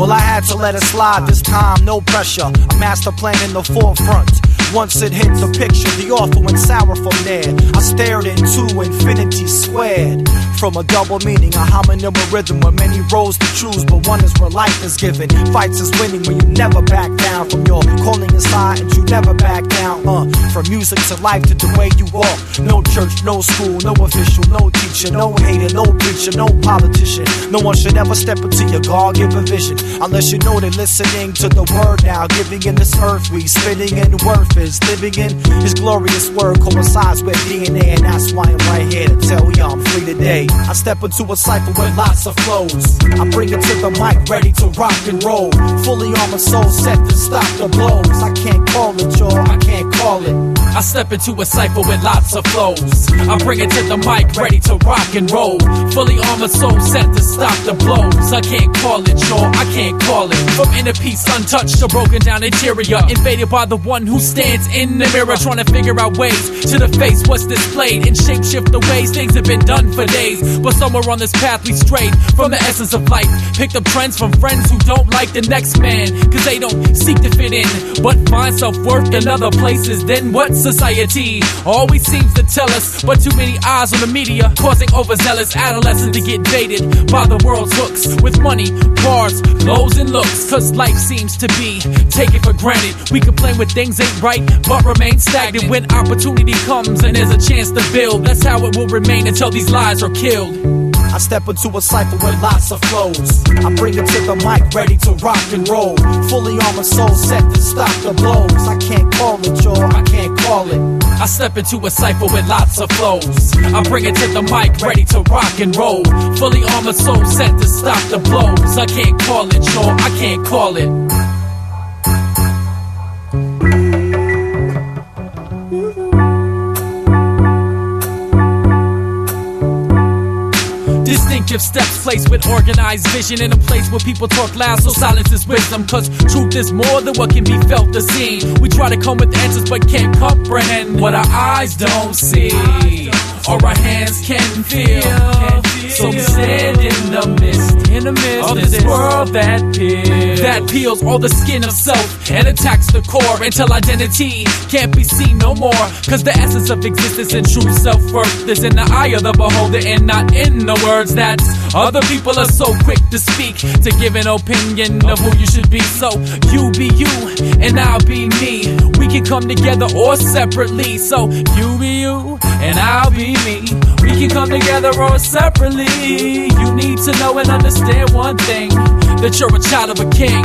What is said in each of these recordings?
Well, I had to let it slide this time, no pressure. A master plan in the forefront. Once it hit the picture, the offer went sour from there. I stared into infinity squared. From a double meaning, a homonym, a rhythm with many roles to choose, but one is where life is given. Fights is winning when you never back down from your calling inside, and you never back down. From music to life to the way you walk. No church, no school, no official, no teacher, no hater, no preacher, no politician. No one should ever step into your God-given vision unless you know they're listening to the word now. Giving in this earth we spinning in worth is living in his glorious word coincides with DNA, and that's why I'm right here to tell you I'm free today. I step into a cypher with lots of flows. I bring it to the mic, ready to rock and roll. Fully on my soul, set to stop the blows. I can't call it, y'all, I can't call it. I step into a cypher with lots of flows. I bring it to the mic, ready to rock and roll. Fully on my soul, set to stop the blows. I can't call it, y'all, I can't call it. From inner peace untouched to broken down interior, invaded by the one who stands in the mirror, trying to figure out ways to the face what's displayed and shapeshift the ways things have been done for days. But somewhere on this path we strayed from the essence of life. Picked up trends from friends who don't like the next man, cause they don't seek to fit in, but find self-worth in other places than what society always seems to tell us. But too many eyes on the media, causing overzealous adolescents to get baited by the world's hooks with money, cars, clothes, and looks. Cause life seems to be taken for granted. We complain when things ain't right, but remain stagnant. When opportunity comes and there's a chance to build, that's how it will remain until these lies are killed. I step into a cypher with lots of flows. I bring it to the mic, ready to rock and roll. Fully on my soul, set to stop the blows. I can't call it, y'all, I can't call it. I step into a cypher with lots of flows. I bring it to the mic, ready to rock and roll. Fully on my soul, set to stop the blows. I can't call it, y'all, I can't call it. Distinctive steps placed with organized vision in a place where people talk loud, so silence is wisdom. Cause truth is more than what can be felt or seen. We try to come with answers but can't comprehend what our eyes don't see or our hands can feel. So we stand in the midst of this world that peels all the skin of self and attacks the core until identity can't be seen no more. Cause the essence of existence and true self-worth is in the eye of the beholder and not in the words that other people are so quick to speak, to give an opinion of who you should be. So you be you and I'll be me. We can come together or separately. So you be you and I'll be me. We can come together or separately. You need to know and understand one thing, that you're a child of a king.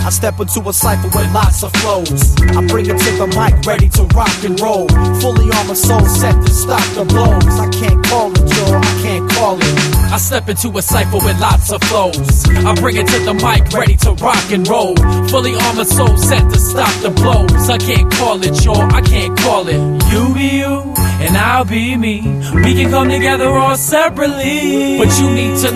I step into a cypher with lots of flows. I bring it to the mic, ready to rock and roll. Fully on my soul, set to stop the blows. I can't call it, y'all, I can't call it. I step into a cypher with lots of flows. I bring it to the mic, ready to rock and roll. Fully on my soul, set to stop the blows. I can't call it, y'all, I can't call it. You be you and I'll be me. We can come together or separately, but you need to know